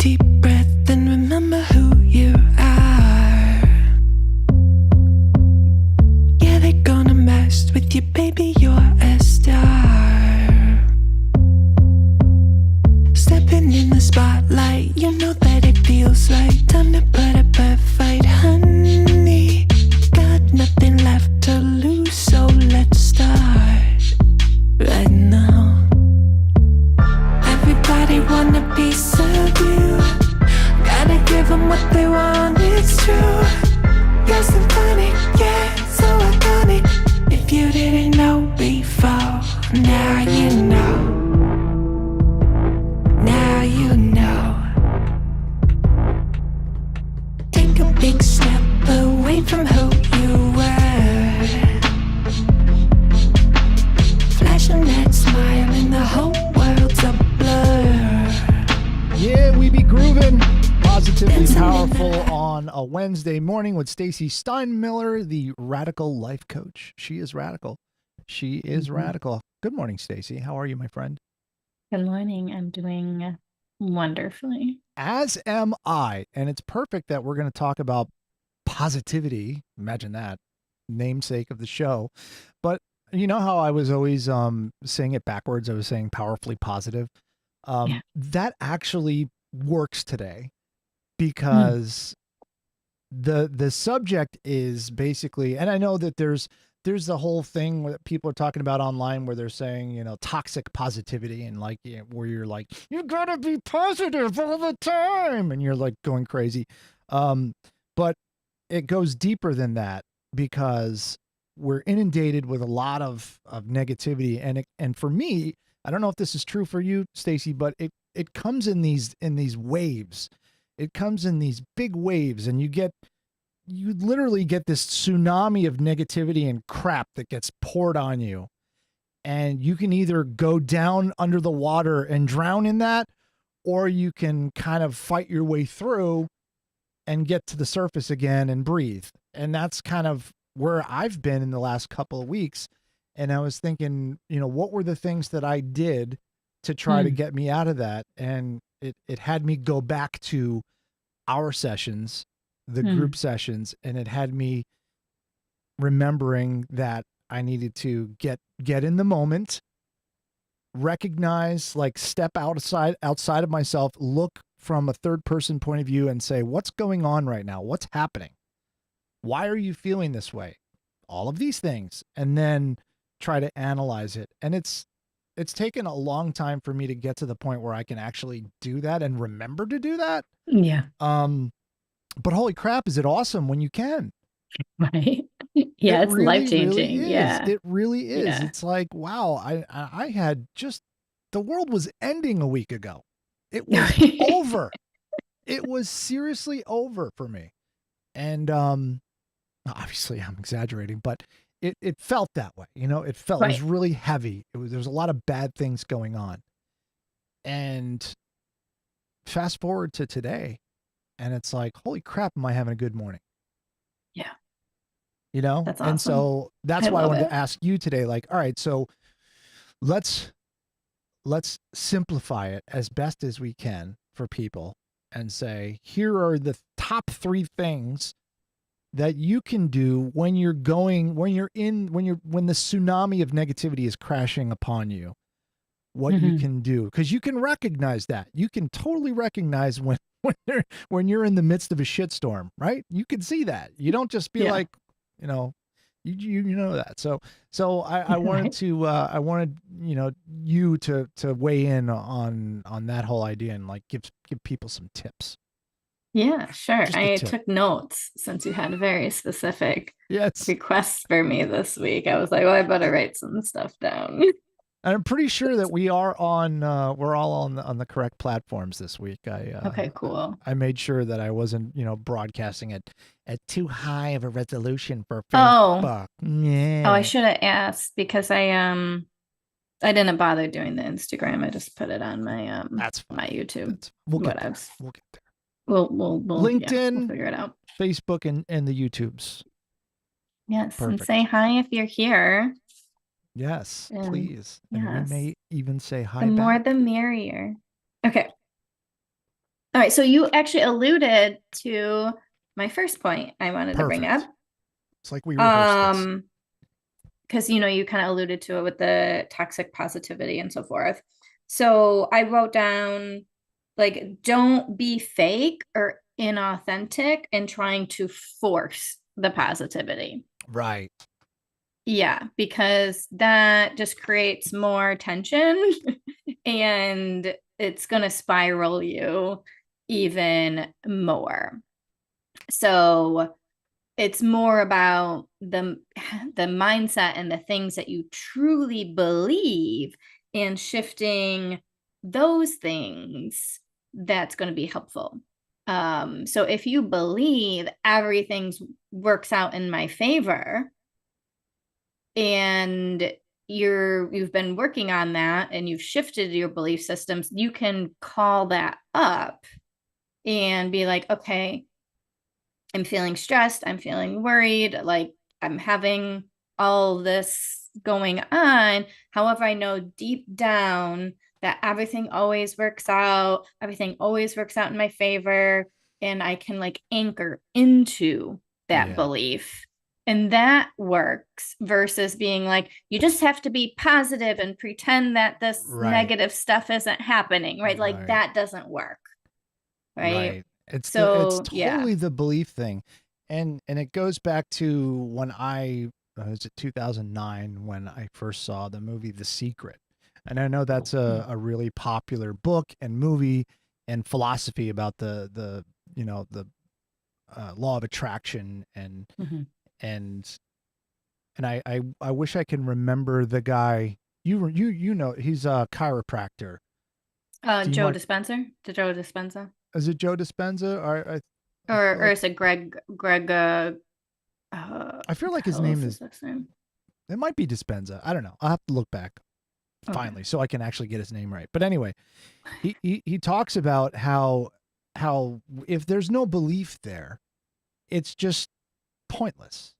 deep breath and remember who you are. Yeah, they're gonna mess with you, baby, you're a star. Stepping in the spotlight, you know that it feels like time to put up a fight, honey. Got nothing left to lose, so let's start right now. Everybody want a piece of you. Gotta give them what they want, it's true. You're symphonic, yeah, so iconic. If you didn't know before, now you know. Now you know. Take a big step away from who you were. Flashing that smile and the whole world's a blur. Yeah, we be grooving. Positively Powerful on a Wednesday morning with Stacey Steinmiller, the radical life coach. She is radical. She is radical. Good morning, Stacey. How are you, my friend? Good morning. I'm doing wonderfully. As am I. And it's perfect that we're going to talk about positivity. Imagine that. Namesake of the show. But you know how I was always saying it backwards? I was saying powerfully positive. Yeah. That actually works today because the subject is basically, and I know that there's the whole thing that people are talking about online where they're saying, you know, toxic positivity and like, you know, where you're like, you gotta be positive all the time. And you're like going crazy. But it goes deeper than that because we're inundated with a lot of negativity. And for me, I don't know if this is true for you, Stacey, but it comes in these waves. It comes in these big waves, and you literally get this tsunami of negativity and crap that gets poured on you. And you can either go down under the water and drown in that, or you can kind of fight your way through and get to the surface again and breathe. And that's kind of where I've been in the last couple of weeks. And I was thinking, you know, what were the things that I did to try to get me out of that? And it had me go back to our sessions, the group sessions, and it had me remembering that I needed to get in the moment, recognize, like step outside of myself, look from a third person point of view and say, what's going on right now? What's happening? Why are you feeling this way? All of these things. And then try to analyze it. And it's taken a long time for me to get to the point where I can actually do that and remember to do that. Yeah. But holy crap, is it awesome when you can? Right. Yeah, it's really, life-changing. Really is. Yeah. It really is. Yeah. It's like, wow, I had just, the world was ending a week ago. It was over. It was seriously over for me. And obviously I'm exaggerating, but it felt that way. You know, it felt, it was really heavy. There was a lot of bad things going on. And fast forward to today, and it's like, holy crap, am I having a good morning? Yeah. You know? That's awesome. And so that's why I wanted to ask you today, like, all right, so let's simplify it as best as we can for people and say, here are the top 3 things that you can do when the tsunami of negativity is crashing upon you, what you can do. Because you can recognize that. You can totally recognize when you're in the midst of a shitstorm, right? You can see that. You don't just be like, you know, you know that. So I wanted to you know, you to weigh in on that whole idea and like give people some tips. Yeah, sure. I took notes since you had very specific requests for me this week. I was like, well, I better write some stuff down. And I'm pretty sure that we are on, we're all on the correct platforms this week. Okay, cool. I made sure that I wasn't, you know, broadcasting at too high of a resolution for Facebook. Oh, I should have asked because I didn't bother doing the Instagram. I just put it on my that's fine. My YouTube. We'll get there. We'll get there. We'll LinkedIn, we'll figure it out. Facebook, and the YouTubes. Yes, Perfect. and say hi if you're here. Yes, please. Yes. And we may even say hi the back. more the merrier. Okay. All right. So you actually alluded to my first point I wanted to bring up. It's like we rehearsed this. Because, you kind of alluded to it with the toxic positivity and so forth. So I wrote down, like, don't be fake or inauthentic and trying to force the positivity. Right. Yeah, because that just creates more tension and it's going to spiral you even more. So it's more about the mindset and the things that you truly believe, and shifting those things that's going to be helpful. So if you believe everything works out in my favor, and you've been working on that and you've shifted your belief systems, you can call that up and be like, okay, I'm feeling stressed, I'm feeling worried, like I'm having all this going on. However, I know deep down that everything always works out in my favor, and I can like anchor into that belief. And that works versus being like, you just have to be positive and pretend that this negative stuff isn't happening, right? Like that doesn't work. Right. It's totally the belief thing. And it goes back to when was it 2009 when I first saw the movie The Secret. And I know that's a really popular book and movie and philosophy about the law of attraction and I wish I can remember the guy. You know, he's a chiropractor. Joe Dispenza? Joe Dispenza? Is it Joe Dispenza or is it Greg? I feel like his name is. It might be Dispenza. I don't know. I'll have to look back finally so I can actually get his name right. But anyway, he talks about how if there's no belief there, it's just pointless.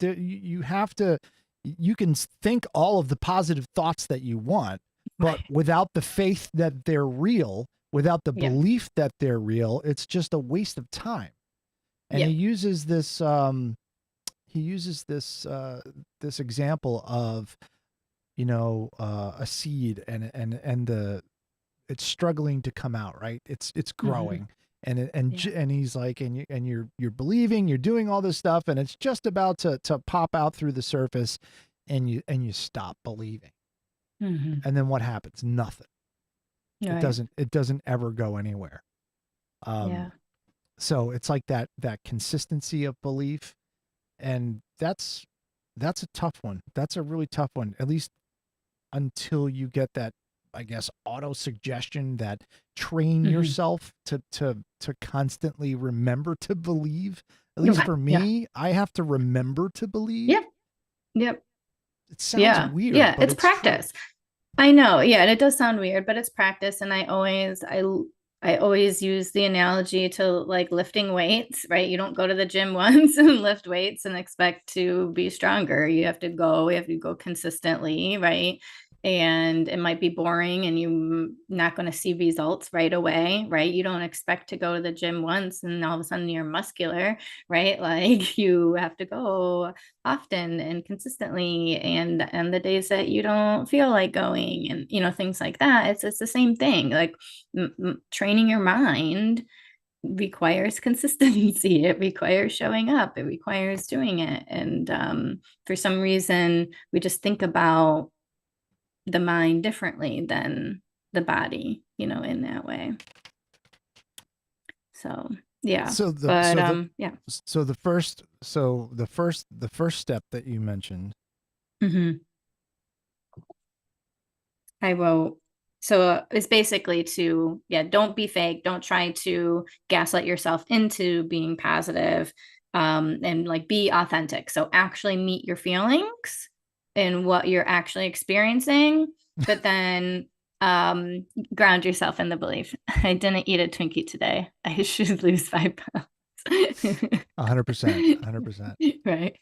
You have to. You can think all of the positive thoughts that you want, but without the faith that they're real, without the belief that they're real, it's just a waste of time. And he uses this this example of a seed and it's struggling to come out, right? It's growing. And he's like, and you're believing, you're doing all this stuff, and it's just about to pop out through the surface, and you stop believing. And then what happens? Nothing. Right. It doesn't ever go anywhere. So it's like that consistency of belief, and that's a tough one. That's a really tough one, at least until you get that, I guess, auto suggestion that train yourself to constantly remember to believe. At least for me, I have to remember to believe. Yep. It sounds weird. Yeah, it's practice. True. I know. Yeah, and it does sound weird, but it's practice. And I always use the analogy to like lifting weights, right? You don't go to the gym once and lift weights and expect to be stronger. You have to go consistently, right? And it might be boring and you're not going to see results right away, right? You don't expect to go to the gym once and all of a sudden you're muscular, right? Like you have to go often and consistently, and the days that you don't feel like going, and things like that. It's the same thing. Like training your mind requires consistency. It requires showing up. It requires doing it. And for some reason, we just think about the mind differently than the body, in that way. So yeah. So the first step that you mentioned. I wrote. So it's basically don't be fake. Don't try to gaslight yourself into being positive, and like be authentic. So actually meet your feelings and what you're actually experiencing, but then ground yourself in the belief. I didn't eat a Twinkie today. I should lose 5 pounds. 100%. Right.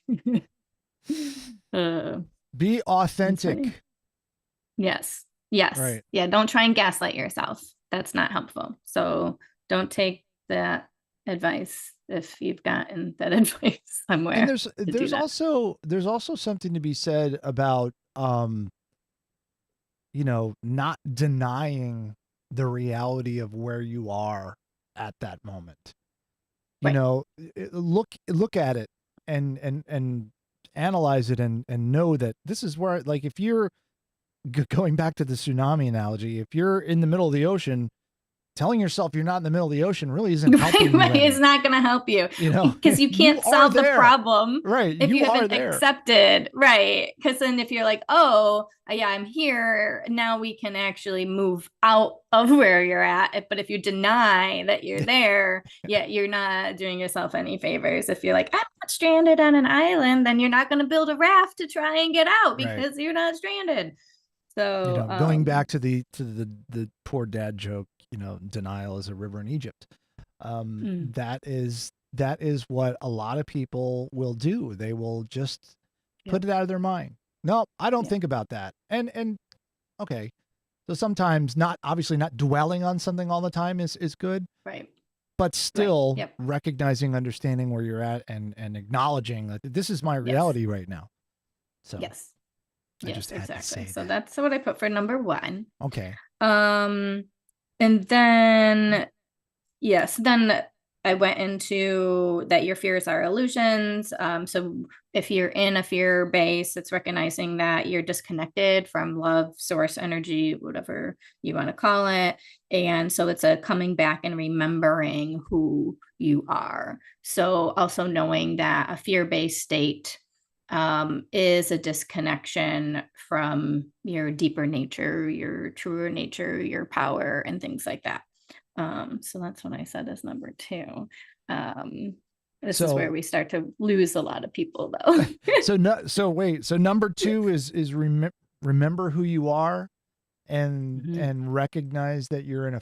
Be authentic. Yes. Right. Yeah. Don't try and gaslight yourself. that's not helpful. So don't take that advice if you've gotten that advice somewhere. And to do that. there's also something to be said about not denying the reality of where you are at that moment. Right. Look at it and analyze it and know that this is where, like, if you're going back to the tsunami analogy, if you're in the middle of the ocean, telling yourself you're not in the middle of the ocean really isn't helping Right, you. it's not going to help you, because you You can't are solve the there. problem, Right. if you are haven't there. accepted, right? Because then if you're like, oh yeah, I'm here now, we can actually move out of where you're at. But if you deny that you're there, yeah, you're not doing yourself any favors. If you're like, I'm not stranded on an island, then you're not going to build a raft to try and get out, because you're not stranded. So going back to the poor dad joke, denial is a river in Egypt. That is what a lot of people will do. They will just put it out of their mind. No, I don't think about that. And okay. So sometimes obviously not dwelling on something all the time is good. Right. But still Yep. recognizing, understanding where you're at and acknowledging that this is my reality right now. So yes. I just had to say So that. that's what I put for number 1. Okay. And then then I went into that your fears are illusions. So if you're in a fear base, it's recognizing that you're disconnected from love, source, energy, whatever you want to call it. And so it's a coming back and remembering who you are. So also knowing that a fear-based state is a disconnection from your deeper nature, your truer nature, your power, and things like that. So that's what I said as number 2. This is where we start to lose a lot of people, though. So number 2 is remember who you are, and recognize that you're in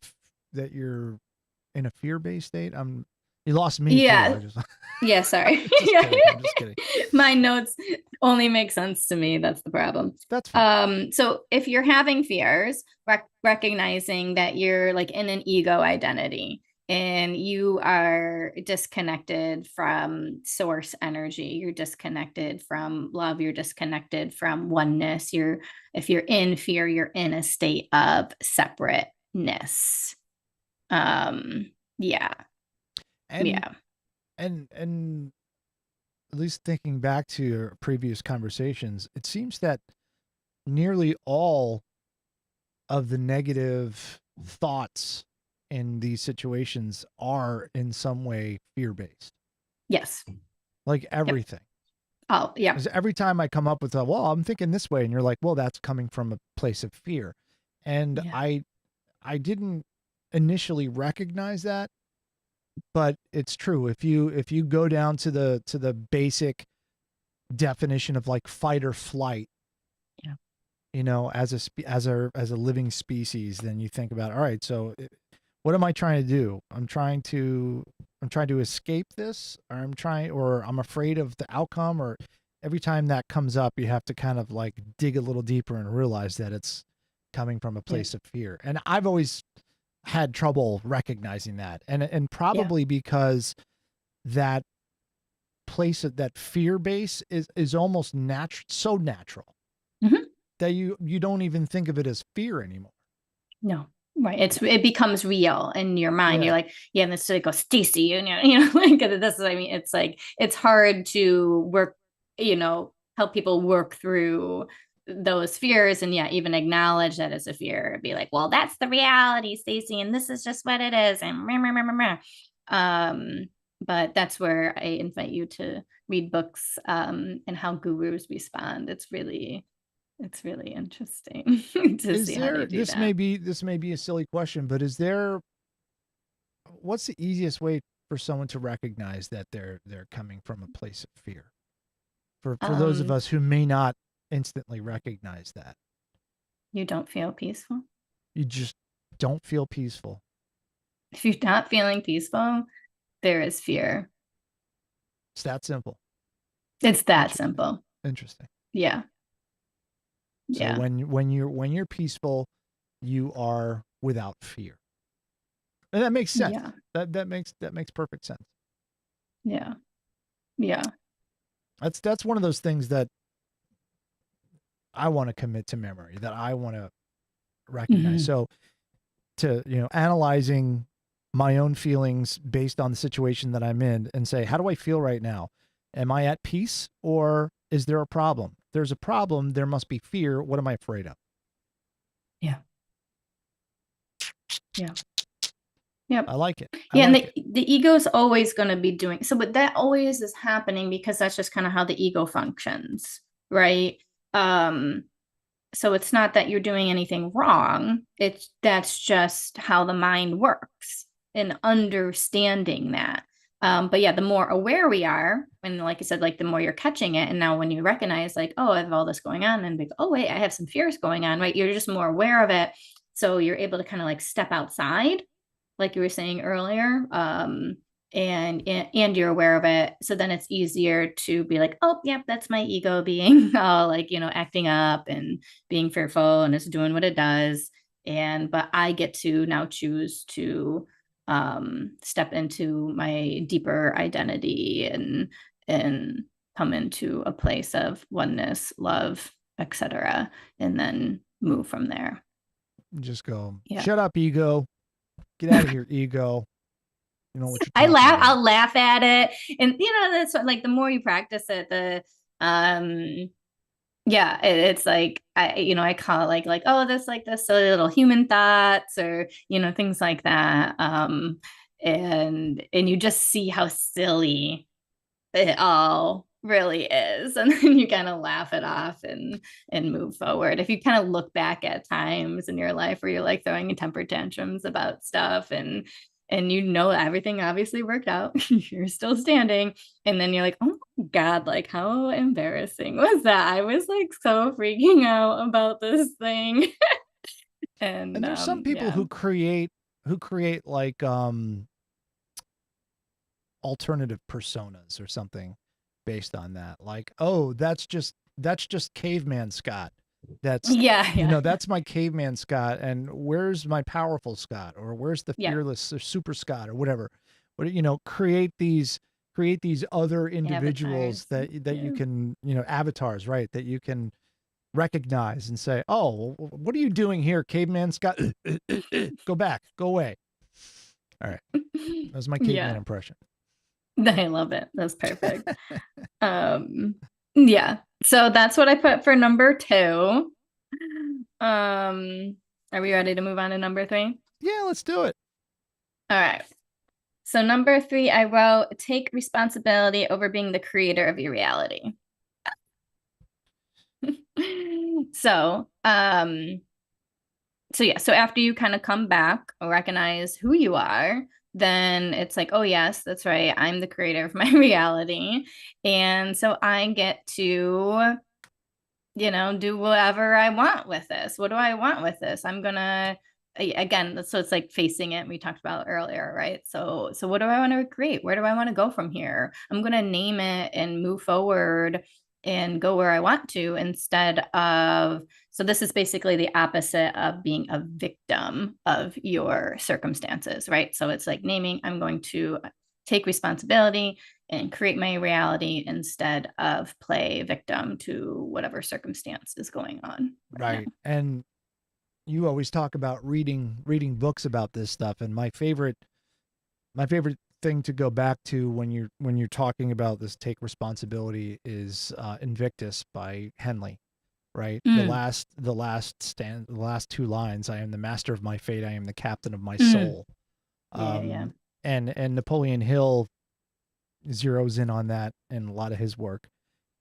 a fear-based state. You lost me. Yeah. Too. Yeah, sorry. I'm just kidding. My notes only make sense to me. That's the problem. That's fine. So if you're having fears, recognizing that you're like in an ego identity and you are disconnected from source energy, you're disconnected from love, you're disconnected from oneness. If you're in fear, you're in a state of separateness. Yeah. And at least thinking back to your previous conversations, it seems that nearly all of the negative thoughts in these situations are in some way fear-based. Yes. Like everything. Yep. Oh, yeah. Because every time I come up with I'm thinking this way, and you're like, well, that's coming from a place of fear. And I didn't initially recognize that. But it's true. If you go down to the basic definition of like fight or flight, as a living species, then you think about, all right, so what am I trying to do? I'm trying to escape this, or I'm afraid of the outcome, or every time that comes up, you have to kind of like dig a little deeper and realize that it's coming from a place of fear. And I've always had trouble recognizing that, and probably because that place of that fear base is almost so natural that you don't even think of it as fear anymore. No, right. It becomes real in your mind. You're like, and this like, Stacey, like this is, it's like, it's hard to work, help people work through those fears, and even acknowledge that as a fear. Be like, well, that's the reality, Stacey, and this is just what it is, and but that's where I invite you to read books and how gurus respond. It's really interesting to see how they do this that. This may be a silly question, but what's the easiest way for someone to recognize that they're coming from a place of fear, for those of us who may not instantly recognize that? You don't feel peaceful. You just don't feel peaceful. If you're not feeling peaceful, there is fear. It's that simple. It's that simple. Interesting. Yeah. So when you're peaceful, you are without fear. And that makes sense. Yeah. That makes perfect sense. Yeah. Yeah. That's one of those things that I want to commit to memory, that I want to recognize. Mhm. So to, analyzing my own feelings based on the situation that I'm in and say, how do I feel right now? Am I at peace or is there a problem? If there's a problem, there must be fear. What am I afraid of? Yeah. Yeah. Yep. I like it. Yeah, and like it. the ego is always going to be doing so, but that always is happening because that's just kind of how the ego functions, right? Um, so it's not that you're doing anything wrong. That's just how the mind works and understanding that. But yeah, the more aware we are, and like I said, like the more you're catching it, and now when you recognize, like, oh, I have all this going on, and like, oh wait, I have some fears going on, right? You're just more aware of it, so you're able to kind of like step outside like you were saying earlier, and you're aware of it, so then it's easier to be like, oh yep, that's my ego being like acting up and being fearful, and it's doing what it does, but I get to now choose to step into my deeper identity and come into a place of oneness, love, etc., and then move from there. Just go, Yeah. shut up, ego. Get out of here, ego. You know what you're I talking laugh. about. I'll laugh at it, and that's what, like the more you practice it, the yeah, it's like I call it like oh, this like this silly little human thoughts, or things like that, and you just see how silly it all really is, and then you kind of laugh it off and move forward. If you kind of look back at times in your life where you're like throwing temper tantrums about stuff, and everything obviously worked out, you're still standing, and then you're like, oh my god, like how embarrassing was that? I was like so freaking out about this thing. And there's some people who create like alternative personas or something based on that. Like, oh, that's just caveman Scott. That's that's my caveman Scott, and where's my powerful Scott, or where's the fearless or super Scott, or whatever. But create these other individuals Avatars. that you can, avatars, right, that you can recognize and say, oh, what are you doing here, caveman Scott? Go back, go away. All right, that was my caveman impression. I love it. That's perfect. Yeah. So that's what I put for number 2. Are we ready to move on to number 3? Yeah, let's do it. All right. So number 3, I wrote, take responsibility over being the creator of your reality. So after you kind of come back or recognize who you are, then it's like, oh yes, that's right, I'm the creator of my reality, and so I get to do whatever I want with this. What do I want with this? I'm gonna, again, so it's like facing it, we talked about earlier, right? So what do I want to create? Where do I want to go from here? I'm gonna name it and move forward and go where I want to, instead of, so this is basically the opposite of being a victim of your circumstances, right? So it's like naming, I'm going to take responsibility and create my reality instead of play victim to whatever circumstance is going on. Right. And you always talk about reading books about this stuff, and my favorite thing to go back to when you're talking about this take responsibility is Invictus by Henley, right? The last 2 lines, I am the master of my fate, I am the captain of my soul. And Napoleon Hill zeroes in on that in a lot of his work,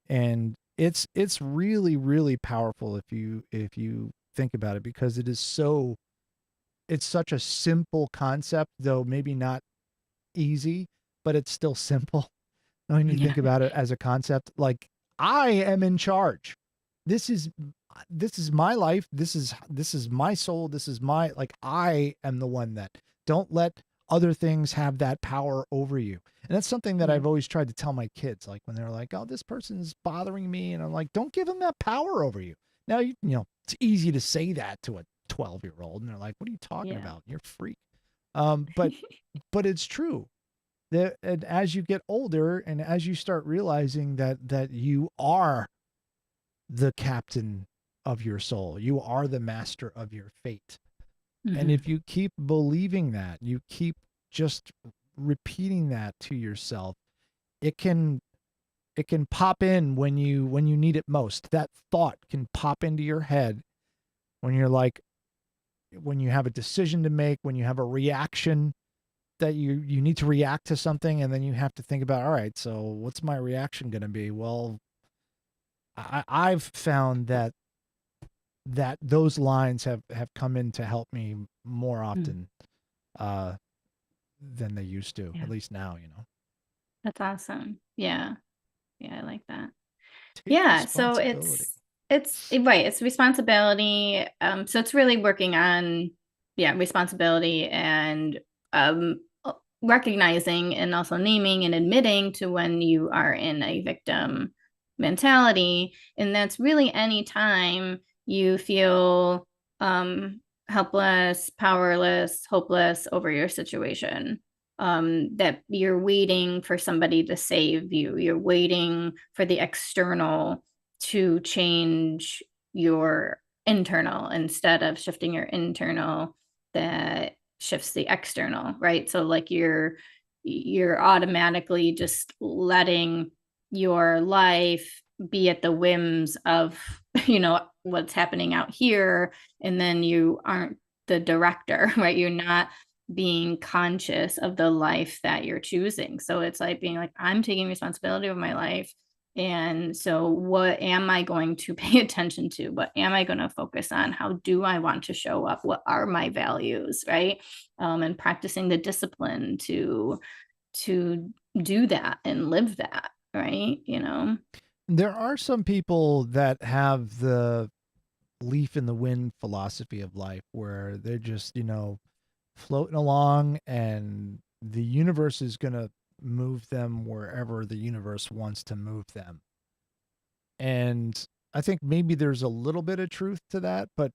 and it's really, really powerful if you think about it, because it's such a simple concept, though maybe not easy, but it's still simple when you think about it as a concept. Like, I am in charge. This is my life. This is my soul. This is my, like, I am the one that, don't let other things have that power over you. And that's something that I've always tried to tell my kids, like when they're like, oh, this person's bothering me, and I'm like, don't give them that power over you. Now, it's easy to say that to a 12-year-old, and they're like, what are you talking about? You're a freak. But it's true that, and as you get older and as you start realizing that you are the captain of your soul, you are the master of your fate. And Mhm. if you keep believing that, you keep just repeating that to yourself, it can pop in when you need it most. That thought can pop into your head when you're like, when you have a decision to make, when you have a reaction that you need to react to something, and then you have to think about, all right, so what's my reaction going to be? Well, I've found that those lines have come in to help me more Mm. often uh than they used to, Yeah, at least now, you know. that's awesome. Yeah. Yeah, I like that. Take Yeah, so responsibility. right, it's responsibility. So it's really working on, yeah, responsibility and recognizing and also naming and admitting to when you are in a victim mentality. And that's really any time you feel helpless, powerless, hopeless over your situation. That you're waiting for somebody to save you. You're waiting for the external to change your internal instead of shifting your internal that shifts the external, right? So like you're automatically just letting your life be at the whims of what's happening out here, and then you aren't the director, right? You're not being conscious of the life that you're choosing. So it's like being like, I'm taking responsibility of my life. And so, what am I going to pay attention to? What am I going to focus on? How do I want to show up? What are my values, right? And practicing the discipline to do that and live that, right? There are some people that have the leaf in the wind philosophy of life where they're just, floating along, and the universe is going to move them wherever the universe wants to move them. And I think maybe there's a little bit of truth to that, but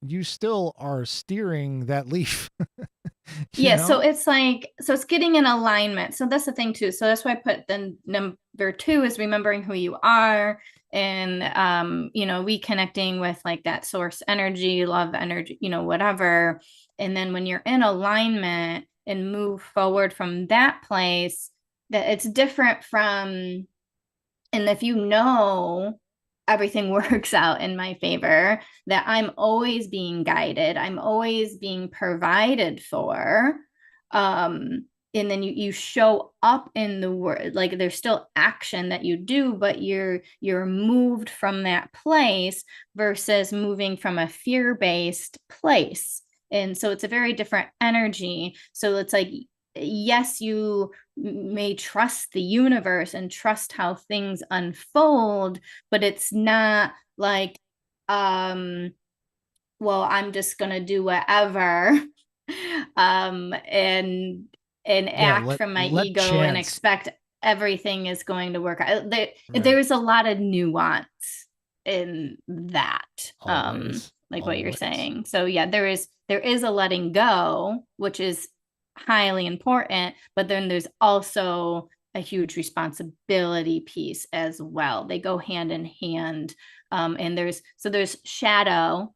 you still are steering that leaf, you Yeah, so know? it's like, so it's getting in alignment. So that's the thing too. So that's why I put the number two is remembering who you are, and reconnecting with like that source energy, love energy, whatever. And then when you're in alignment and move forward from that place, that it's different from, and if everything works out in my favor, that I'm always being guided, I'm always being provided for. And then you show up in the world, like there's still action that you do, but you're moved from that place versus moving from a fear-based place. And so it's a very different energy. So it's like, yes, you may trust the universe and trust how things unfold, but it's not like, well, I'm just gonna do whatever, and Yeah, act from my let ego and chance. expect everything is going to work out. Right. There's a lot of nuance in that, Always. like what you're Always. saying. So yeah, there is a letting go, which is highly important, but then there's also a huge responsibility piece as well. They go hand in hand. And there's shadow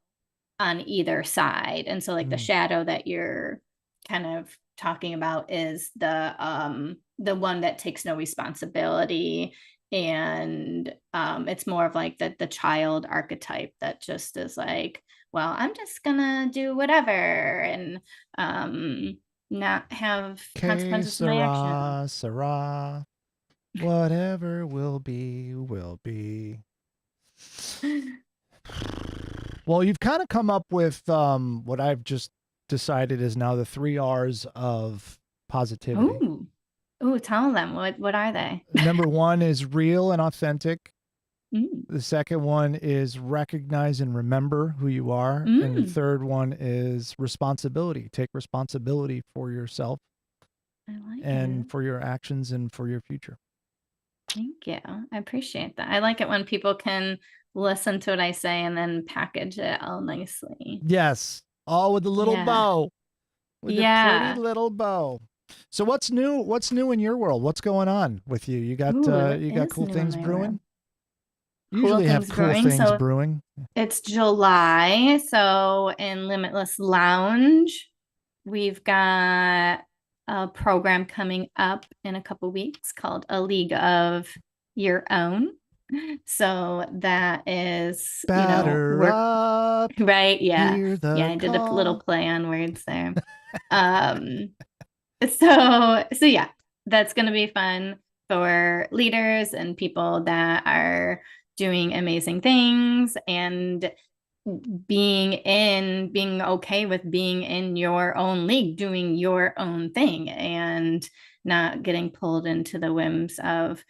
on either side. And so like the Mm. shadow that you're kind of talking about is the one that takes no responsibility, and it's more of like the child archetype that just is like, well, I'm just gonna do whatever, and not have Que consequences to my action. sera, sera. Whatever will be, will be. Well, you've kind of come up with what I've just decided is now the 3 R's of positivity. Ooh. Ooh, tell them, what are they? Number one is real and authentic. Mm. The second one is recognize and remember who you are. And the Mm. third one is responsibility. Take responsibility for yourself I like it. and for your actions and for your future. Thank you. I appreciate that. I like it when people can listen to what I say and then package it all nicely. Yes, all with a little Yeah. bow. with a pretty little bow. So what's new? What's new in your world? What's going on with you? You got cool things brewing? Usually have cool things brewing. It's July, so in Limitless Lounge, we've got a program coming up in a couple weeks called A League of Your Own. So that is, Batter up, right? Yeah, hear the I did a call. little play on words there. So yeah, that's going to be fun for leaders and people that are doing amazing things and being okay with being in your own league, doing your own thing and not getting pulled into the whims of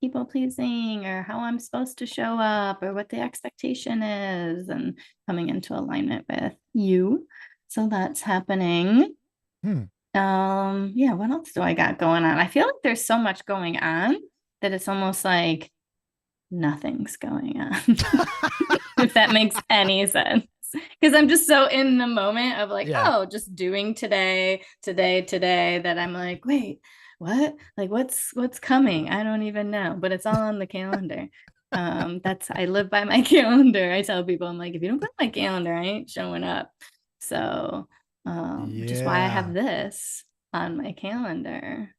people pleasing or how I'm supposed to show up or what the expectation is, and coming into alignment with you. So that's happening. Yeah, what else do I got going on? I feel like there's so much going on that it's almost like nothing's going on. If that makes any sense. Because I'm just so in the moment of like, just doing today, that I'm like, wait, what? Like what's coming? I don't even know, but it's all on the calendar. I live by my calendar. I tell people, I'm like, if you don't put my calendar, I ain't showing up. So which is why I have this on my calendar,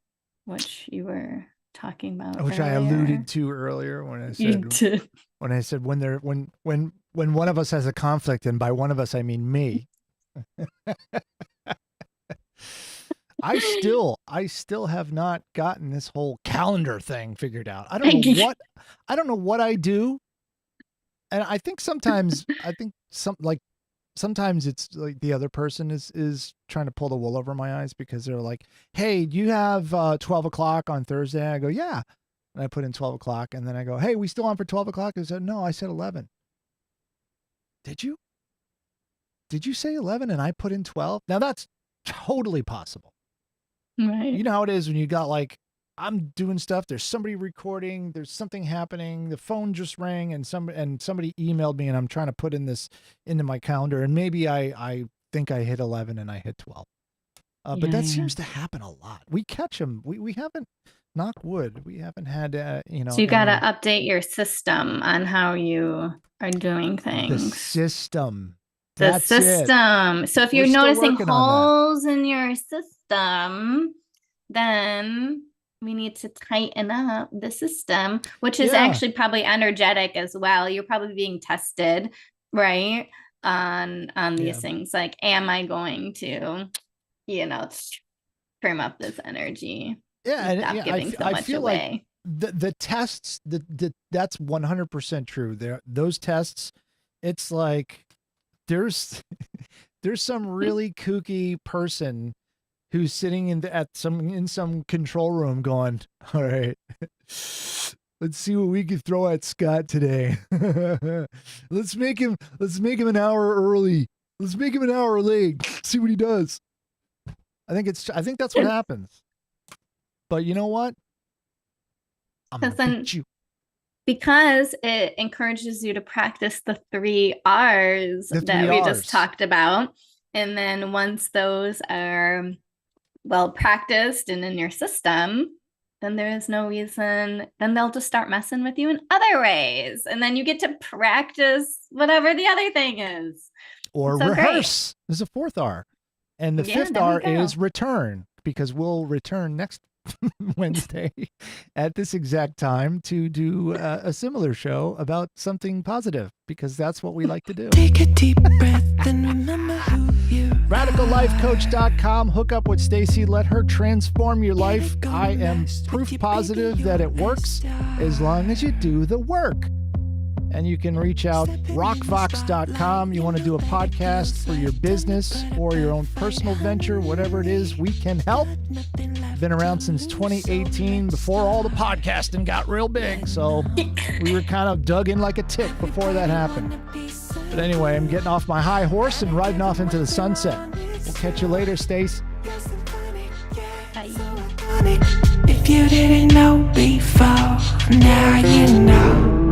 which you were talking about, which earlier. I alluded to earlier when I said when one of us has a conflict, and by one of us I mean me. I still have not gotten this whole calendar thing figured out. I don't know what I do, and I think sometimes sometimes it's like the other person is trying to pull the wool over my eyes, because they're like, hey, do you have 12 o'clock on Thursday? I go, yeah. And I put in 12 o'clock, and then I go, hey, we still on for 12 o'clock? I said, no, I said 11. Did you say 11 and I put in 12? Now that's totally possible. Right. You know how it is when you got like, I'm doing stuff, there's somebody recording, there's something happening, the phone just rang, and somebody emailed me, and I'm trying to put in this into my calendar, and maybe I think I hit 11 and I hit 12. But that seems to happen a lot. We catch them. We haven't, knock wood, we haven't had So you got to update your system on how you are doing things. The system. The system. So if you're noticing holes in your system, then we need to tighten up the system, which is actually probably energetic as well. You're probably being tested, right? On these things. Like, am I going to, trim up this energy? Yeah. And I feel away. Like the tests, that's 100% true. Those tests, it's like, there's some really kooky person who's sitting in some control room going, all right, let's see what we can throw at Scott today. let's make him an hour early. Let's make him an hour late. See what he does. I think that's what happens. But you know what? I'm gonna beat you. Because it encourages you to practice the 3 R's that we just talked about. And then once those are well practiced and in your system, then there is no reason, then they'll just start messing with you in other ways. And then you get to practice whatever the other thing is. Or so rehearse. Great. There's a 4th R. And the 5th R is return, because we'll return next Wednesday at this exact time to do a similar show about something positive, because that's what we like to do. Take a deep breath and remember who you are. RadicalLifeCoach.com. Hook up with Stacey. Let her transform your life. I am proof positive that it works as long as you do the work. And you can reach out, rockvox.com. You want to do a podcast for your business or your own personal venture, whatever it is, we can help. Been around since 2018, before all the podcasting got real big. So we were kind of dug in like a tick before that happened. But anyway, I'm getting off my high horse and riding off into the sunset. We'll catch you later, Stace. Bye. If you didn't know before, now you know.